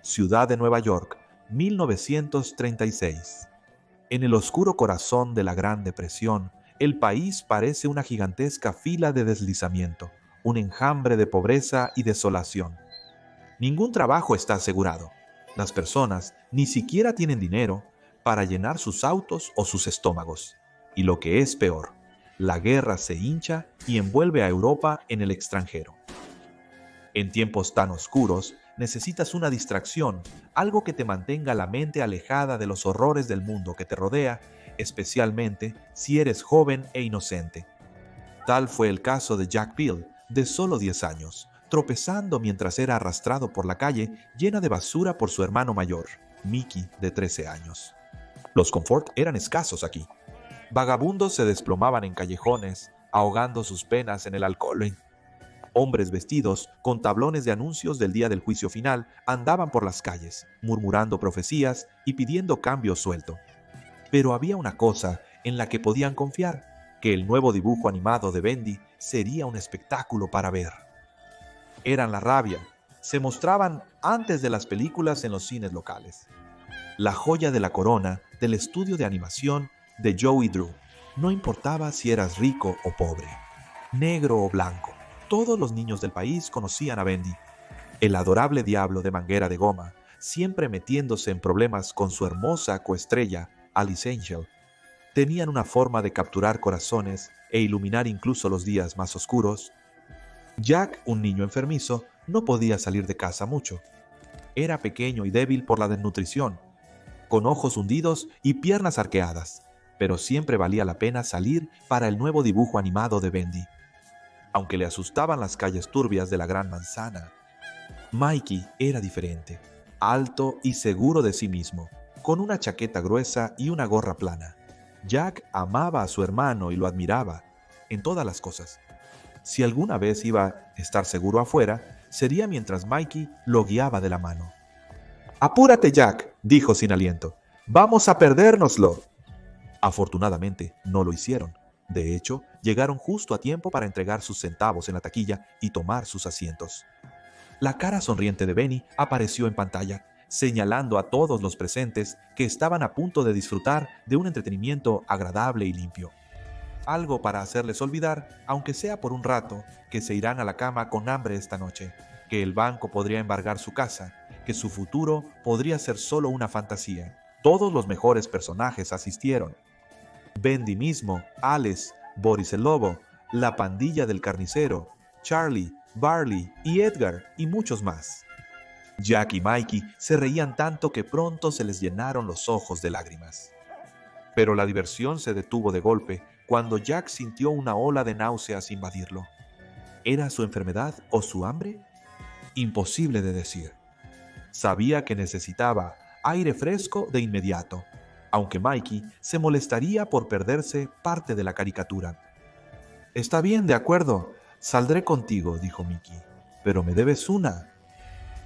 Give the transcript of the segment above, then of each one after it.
Ciudad de Nueva York, 1936. En el oscuro corazón de la Gran Depresión, el país parece una gigantesca fila de deslizamiento, un enjambre de pobreza y desolación. Ningún trabajo está asegurado. Las personas ni siquiera tienen dinero para llenar sus autos o sus estómagos. Y lo que es peor, la guerra se hincha y envuelve a Europa en el extranjero. En tiempos tan oscuros, necesitas una distracción, algo que te mantenga la mente alejada de los horrores del mundo que te rodea, especialmente si eres joven e inocente. Tal fue el caso de Jack Peel, de solo 10 años, tropezando mientras era arrastrado por la calle llena de basura por su hermano mayor, Mickey, de 13 años. Los confort eran escasos aquí. Vagabundos se desplomaban en callejones, ahogando sus penas en el alcohol. Hombres vestidos con tablones de anuncios del día del juicio final andaban por las calles, murmurando profecías y pidiendo cambio suelto. Pero había una cosa en la que podían confiar, que el nuevo dibujo animado de Bendy sería un espectáculo para ver. Eran la rabia. Se mostraban antes de las películas en los cines locales. La joya de la corona del estudio de animación de Joey Drew. No importaba si eras rico o pobre, negro o blanco. Todos los niños del país conocían a Bendy, el adorable diablo de manguera de goma, siempre metiéndose en problemas con su hermosa coestrella, Alice Angel. Tenían una forma de capturar corazones e iluminar incluso los días más oscuros. Jack, un niño enfermizo, no podía salir de casa mucho. Era pequeño y débil por la desnutrición, con ojos hundidos y piernas arqueadas, pero siempre valía la pena salir para el nuevo dibujo animado de Bendy. Aunque le asustaban las calles turbias de la Gran Manzana, Mikey era diferente, alto y seguro de sí mismo, con una chaqueta gruesa y una gorra plana. Jack amaba a su hermano y lo admiraba en todas las cosas. Si alguna vez iba a estar seguro afuera, sería mientras Mikey lo guiaba de la mano. «Apúrate, Jack», dijo sin aliento. «Vamos a perdérnoslo». Afortunadamente, no lo hicieron. De hecho, llegaron justo a tiempo para entregar sus centavos en la taquilla y tomar sus asientos. La cara sonriente de Benny apareció en pantalla, señalando a todos los presentes que estaban a punto de disfrutar de un entretenimiento agradable y limpio. Algo para hacerles olvidar, aunque sea por un rato, que se irán a la cama con hambre esta noche, que el banco podría embargar su casa, que su futuro podría ser solo una fantasía. Todos los mejores personajes asistieron. Bendy mismo, Alice, Boris el Lobo, la pandilla del carnicero, Charlie, Barley y Edgar y muchos más. Jack y Mikey se reían tanto que pronto se les llenaron los ojos de lágrimas. Pero la diversión se detuvo de golpe cuando Jack sintió una ola de náuseas invadirlo. ¿Era su enfermedad o su hambre? Imposible de decir. Sabía que necesitaba aire fresco de inmediato, aunque Mikey se molestaría por perderse parte de la caricatura. «Está bien, de acuerdo, saldré contigo», dijo Mickey, «pero me debes una».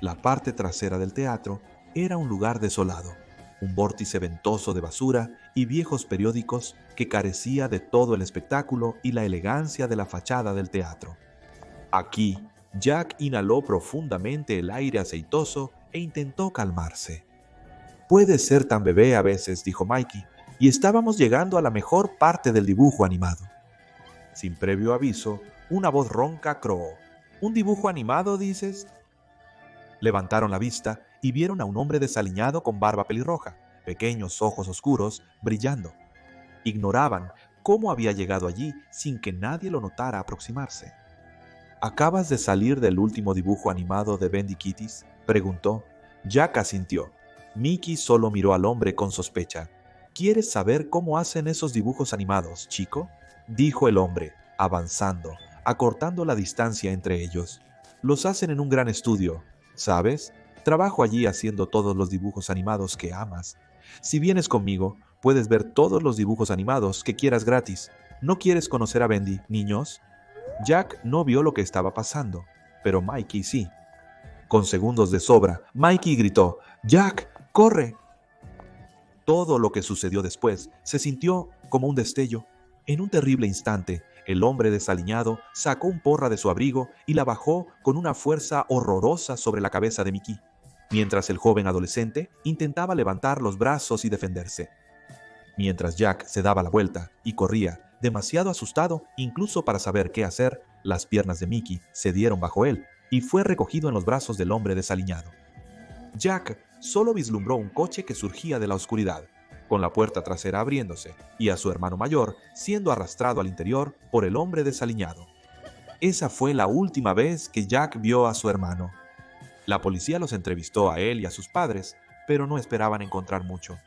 La parte trasera del teatro era un lugar desolado, un vórtice ventoso de basura y viejos periódicos que carecía de todo el espectáculo y la elegancia de la fachada del teatro. Aquí, Jack inhaló profundamente el aire aceitoso e intentó calmarse. «Puedes ser tan bebé a veces», dijo Mikey, y estábamos llegando a la mejor parte del dibujo animado. Sin previo aviso, una voz ronca croó. «¿Un dibujo animado, dices?». Levantaron la vista y vieron a un hombre desaliñado con barba pelirroja, pequeños ojos oscuros brillando. Ignoraban cómo había llegado allí sin que nadie lo notara aproximarse. «¿Acabas de salir del último dibujo animado de Bendy Kitties?», preguntó. Jack asintió. Mickey solo miró al hombre con sospecha. «¿Quieres saber cómo hacen esos dibujos animados, chico?», dijo el hombre, avanzando, acortando la distancia entre ellos. «Los hacen en un gran estudio, ¿sabes? Trabajo allí haciendo todos los dibujos animados que amas. Si vienes conmigo, puedes ver todos los dibujos animados que quieras gratis. ¿No quieres conocer a Bendy, niños?». Jack no vio lo que estaba pasando, pero Mikey sí. Con segundos de sobra, Mikey gritó: «¡Jack, corre!». Todo lo que sucedió después se sintió como un destello. En un terrible instante, el hombre desaliñado sacó un porra de su abrigo y la bajó con una fuerza horrorosa sobre la cabeza de Mickey. mientras el joven adolescente intentaba levantar los brazos y defenderse. Mientras Jack se daba la vuelta y corría, demasiado asustado incluso para saber qué hacer, las piernas de Mickey cedieron bajo él y fue recogido en los brazos del hombre desaliñado. Jack solo vislumbró un coche que surgía de la oscuridad, con la puerta trasera abriéndose y a su hermano mayor siendo arrastrado al interior por el hombre desaliñado. Esa fue la última vez que Jack vio a su hermano. La policía los entrevistó a él y a sus padres, pero no esperaban encontrar mucho.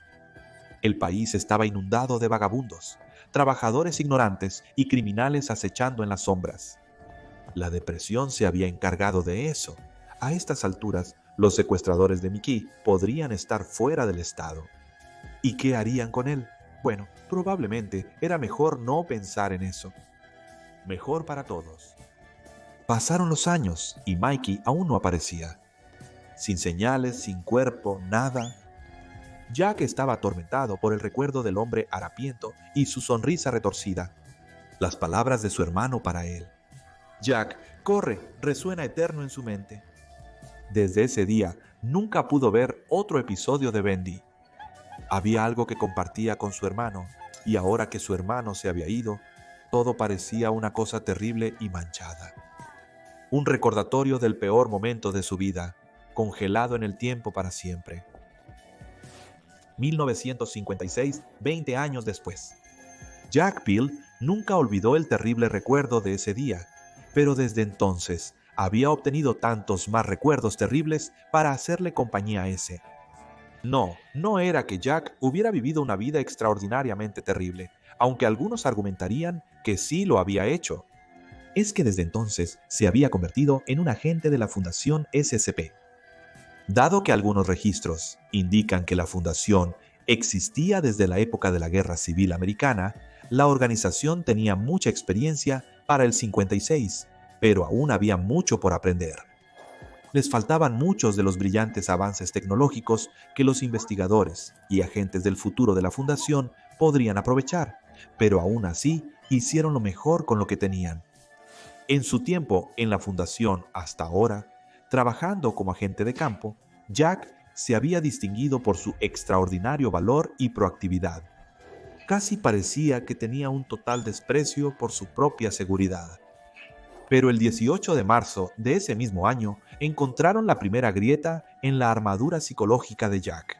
El país estaba inundado de vagabundos, trabajadores ignorantes y criminales acechando en las sombras. La depresión se había encargado de eso. A estas alturas, los secuestradores de Mickey podrían estar fuera del estado. ¿Y qué harían con él? Bueno, probablemente era mejor no pensar en eso. Mejor para todos. Pasaron los años y Mikey aún no aparecía. Sin señales, sin cuerpo, nada. Jack estaba atormentado por el recuerdo del hombre harapiento y su sonrisa retorcida. Las palabras de su hermano para él. Jack, corre, resuena eterno en su mente. Desde ese día, nunca pudo ver otro episodio de Bendy. Había algo que compartía con su hermano, y ahora que su hermano se había ido, todo parecía una cosa terrible y manchada. Un recordatorio del peor momento de su vida, congelado en el tiempo para siempre. 1956, 20 años después. Jack Peel nunca olvidó el terrible recuerdo de ese día, pero desde entonces había obtenido tantos más recuerdos terribles para hacerle compañía a ese. No era que Jack hubiera vivido una vida extraordinariamente terrible, aunque algunos argumentarían que sí lo había hecho. Es que desde entonces se había convertido en un agente de la Fundación SCP. Dado que algunos registros indican que la fundación existía desde la época de la Guerra Civil Americana, la organización tenía mucha experiencia para el 56, pero aún había mucho por aprender. Les faltaban muchos de los brillantes avances tecnológicos que los investigadores y agentes del futuro de la fundación podrían aprovechar, pero aún así hicieron lo mejor con lo que tenían. En su tiempo en la fundación hasta ahora, trabajando como agente de campo, Jack se había distinguido por su extraordinario valor y proactividad. Casi parecía que tenía un total desprecio por su propia seguridad. Pero el 18 de marzo de ese mismo año encontraron la primera grieta en la armadura psicológica de Jack.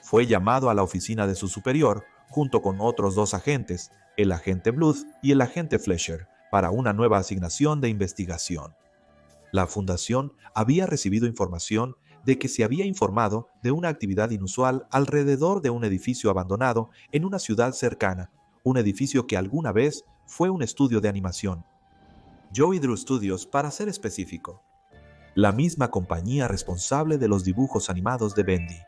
Fue llamado a la oficina de su superior, junto con otros dos agentes, el agente Bluth y el agente Fletcher, para una nueva asignación de investigación. La fundación había recibido información de que se había informado de una actividad inusual alrededor de un edificio abandonado en una ciudad cercana, un edificio que alguna vez fue un estudio de animación. Joey Drew Studios, para ser específico. La misma compañía responsable de los dibujos animados de Bendy.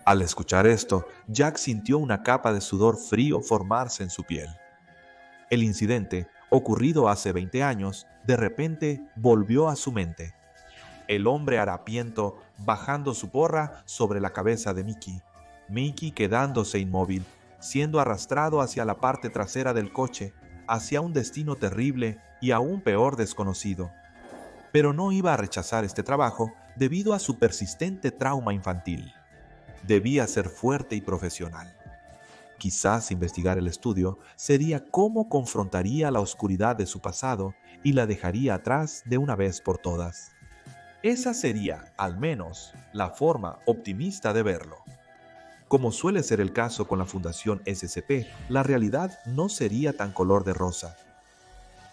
Al escuchar esto, Jack sintió una capa de sudor frío formarse en su piel. El incidente, ocurrido hace 20 años, de repente volvió a su mente. El hombre harapiento bajando su porra sobre la cabeza de Mickey quedándose inmóvil, siendo arrastrado hacia la parte trasera del coche, hacia un destino terrible y aún peor desconocido. Pero no iba a rechazar este trabajo debido a su persistente trauma infantil. Debía ser fuerte y profesional. Quizás investigar el estudio sería cómo confrontaría la oscuridad de su pasado y la dejaría atrás de una vez por todas. Esa sería, al menos, la forma optimista de verlo. Como suele ser el caso con la Fundación SCP, la realidad no sería tan color de rosa.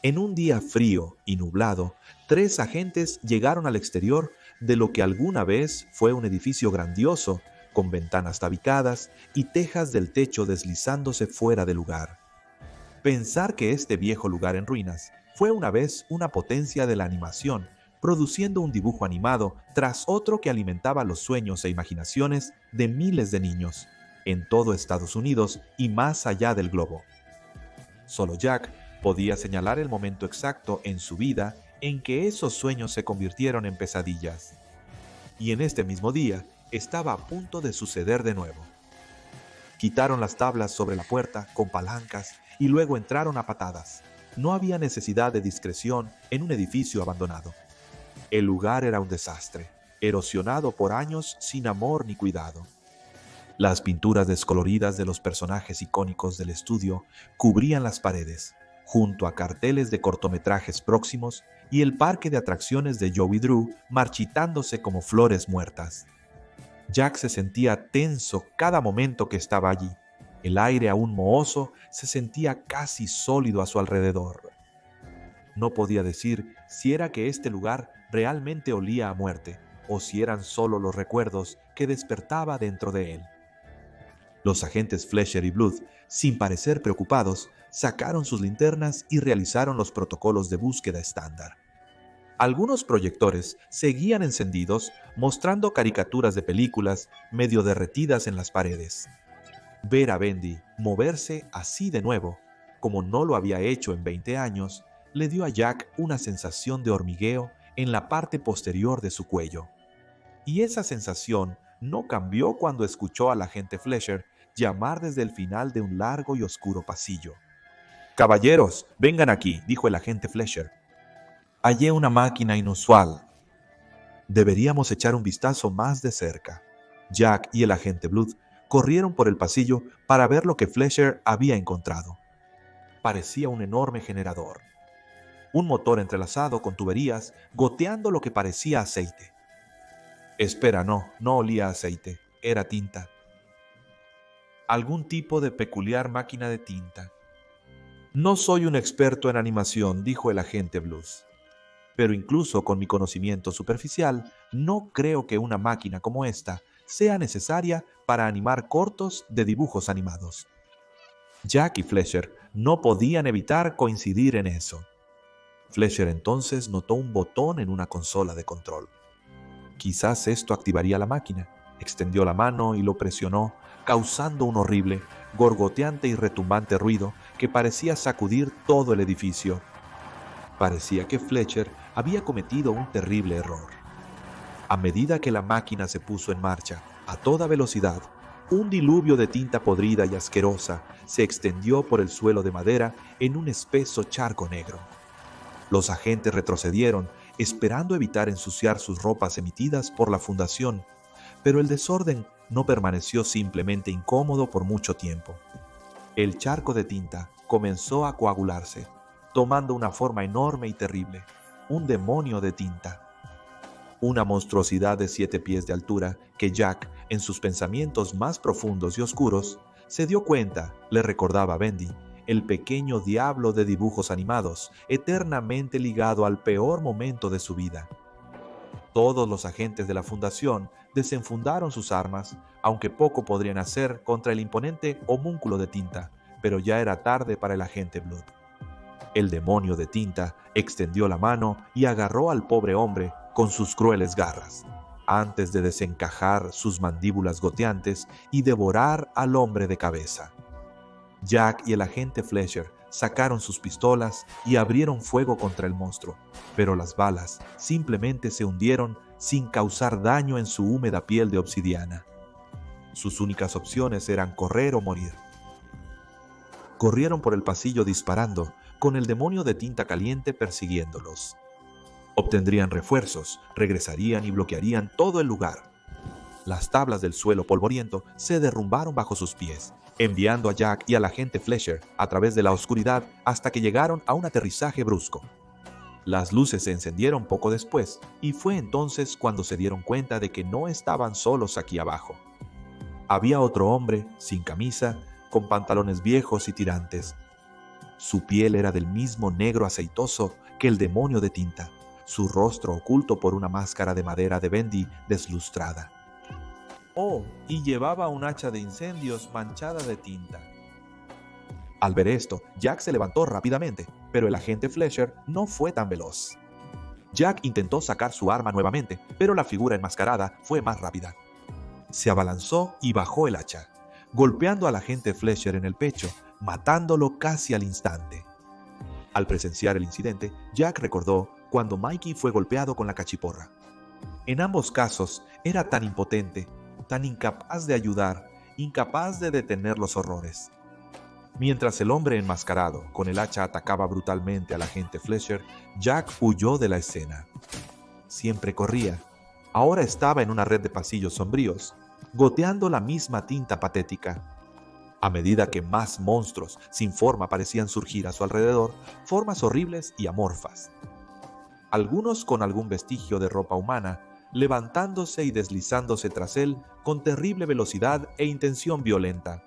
En un día frío y nublado, 3 agentes llegaron al exterior de lo que alguna vez fue un edificio grandioso, con ventanas tabicadas y tejas del techo deslizándose fuera de lugar. Pensar que este viejo lugar en ruinas fue una vez una potencia de la animación, produciendo un dibujo animado tras otro que alimentaba los sueños e imaginaciones de miles de niños, en todo Estados Unidos y más allá del globo. Solo Jack podía señalar el momento exacto en su vida en que esos sueños se convirtieron en pesadillas. Y en este mismo día estaba a punto de suceder de nuevo. Quitaron las tablas sobre la puerta con palancas y luego entraron a patadas. No había necesidad de discreción en un edificio abandonado. El lugar era un desastre. erosionado por años sin amor ni cuidado. Las pinturas descoloridas de los personajes icónicos del estudio cubrían las paredes, junto a carteles de cortometrajes próximos y el parque de atracciones de Joey Drew marchitándose como flores muertas. Jack se sentía tenso cada momento que estaba allí. El aire aún mohoso se sentía casi sólido a su alrededor. No podía decir si era que este lugar realmente olía a muerte o si eran solo los recuerdos que despertaba dentro de él. Los agentes Fleischer y Bluth, sin parecer preocupados, sacaron sus linternas y realizaron los protocolos de búsqueda estándar. Algunos proyectores seguían encendidos, mostrando caricaturas de películas medio derretidas en las paredes. Ver a Bendy moverse así de nuevo, como no lo había hecho en 20 años, le dio a Jack una sensación de hormigueo en la parte posterior de su cuello. Y esa sensación no cambió cuando escuchó al agente Fleischer llamar desde el final de un largo y oscuro pasillo. «Caballeros, vengan aquí», dijo el agente Fleischer. «Hallé una máquina inusual. Deberíamos echar un vistazo más de cerca». Jack y el agente Bluth corrieron por el pasillo para ver lo que Fleischer había encontrado. Parecía un enorme generador. Un motor entrelazado con tuberías goteando lo que parecía aceite. Espera, no olía a aceite, era tinta. Algún tipo de peculiar máquina de tinta. «No soy un experto en animación», dijo el agente Bluth. «Pero incluso con mi conocimiento superficial, no creo que una máquina como esta sea necesaria para animar cortos de dibujos animados». Jack y Fleischer no podían evitar coincidir en eso. Fleischer entonces notó un botón en una consola de control. Quizás esto activaría la máquina. Extendió la mano y lo presionó, causando un horrible, gorgoteante y retumbante ruido que parecía sacudir todo el edificio. Parecía que Fleischer había cometido un terrible error. A medida que la máquina se puso en marcha, a toda velocidad, un diluvio de tinta podrida y asquerosa se extendió por el suelo de madera en un espeso charco negro. Los agentes retrocedieron, esperando evitar ensuciar sus ropas emitidas por la fundación, pero el desorden no permaneció simplemente incómodo por mucho tiempo. El charco de tinta comenzó a coagularse, tomando una forma enorme y terrible, un demonio de tinta. Una monstruosidad de 7 pies de altura que Jack, en sus pensamientos más profundos y oscuros, se dio cuenta le recordaba a Bendy, el pequeño diablo de dibujos animados, eternamente ligado al peor momento de su vida. Todos los agentes de la fundación desenfundaron sus armas, aunque poco podrían hacer contra el imponente homúnculo de tinta, pero ya era tarde para el agente Bluth. El demonio de tinta extendió la mano y agarró al pobre hombre con sus crueles garras, antes de desencajar sus mandíbulas goteantes y devorar al hombre de cabeza. Jack y el agente Fleischer sacaron sus pistolas y abrieron fuego contra el monstruo, pero las balas simplemente se hundieron sin causar daño en su húmeda piel de obsidiana. Sus únicas opciones eran correr o morir. Corrieron por el pasillo disparando, con el demonio de tinta caliente persiguiéndolos. Obtendrían refuerzos, regresarían y bloquearían todo el lugar. Las tablas del suelo polvoriento se derrumbaron bajo sus pies, enviando a Jack y al agente Fleischer a través de la oscuridad hasta que llegaron a un aterrizaje brusco. Las luces se encendieron poco después, y fue entonces cuando se dieron cuenta de que no estaban solos aquí abajo. Había otro hombre, sin camisa, con pantalones viejos y tirantes. Su piel era del mismo negro aceitoso que el demonio de tinta, su rostro oculto por una máscara de madera de Bendy deslustrada. Oh, y llevaba un hacha de incendios manchada de tinta. Al ver esto, Jack se levantó rápidamente, pero el agente Fleischer no fue tan veloz. Jack intentó sacar su arma nuevamente, pero la figura enmascarada fue más rápida. Se abalanzó y bajó el hacha, golpeando al agente Fleischer en el pecho, matándolo casi al instante. Al presenciar el incidente, Jack recordó cuando Mikey fue golpeado con la cachiporra. En ambos casos, era tan impotente, tan incapaz de ayudar, incapaz de detener los horrores. Mientras el hombre enmascarado con el hacha atacaba brutalmente al agente Fleischer, Jack huyó de la escena. Siempre corría, Ahora estaba en una red de pasillos sombríos, goteando la misma tinta patética. A medida que más monstruos sin forma parecían surgir a su alrededor, formas horribles y amorfas. Algunos con algún vestigio de ropa humana, levantándose y deslizándose tras él con terrible velocidad e intención violenta.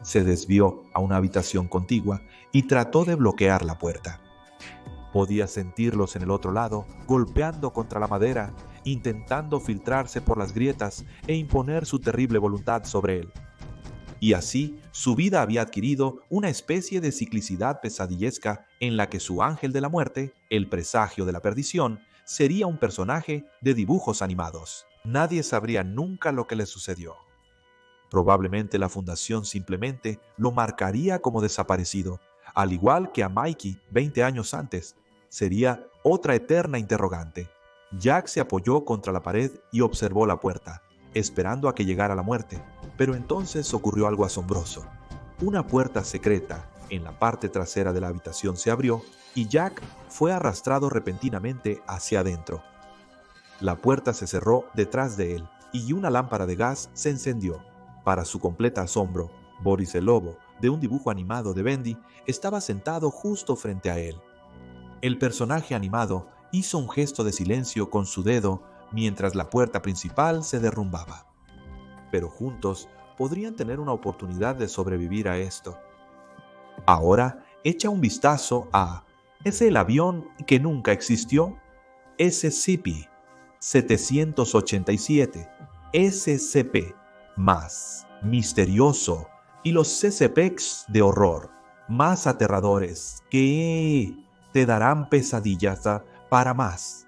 Se desvió a una habitación contigua y trató de bloquear la puerta. Podía sentirlos en el otro lado, golpeando contra la madera, intentando filtrarse por las grietas e imponer su terrible voluntad sobre él. Y así, su vida había adquirido una especie de ciclicidad pesadillesca en la que su ángel de la muerte, el presagio de la perdición, sería un personaje de dibujos animados. Nadie sabría nunca lo que le sucedió. Probablemente la fundación simplemente lo marcaría como desaparecido, al igual que a Mikey 20 años antes. Sería otra eterna interrogante. Jack se apoyó contra la pared y observó la puerta, esperando a que llegara la muerte, pero entonces ocurrió algo asombroso. Una puerta secreta en la parte trasera de la habitación se abrió y Jack fue arrastrado repentinamente hacia adentro. La puerta se cerró detrás de él y una lámpara de gas se encendió. Para su completa asombro, Boris el lobo, de un dibujo animado de Bendy, estaba sentado justo frente a él. El personaje animado hizo un gesto de silencio con su dedo mientras la puerta principal se derrumbaba. Pero juntos podrían tener una oportunidad de sobrevivir a esto. Ahora echa un vistazo a ¿es el avión que nunca existió? SCP-787, SCP, más misterioso, y los CCPs de horror, más aterradores, que te darán pesadillas para más.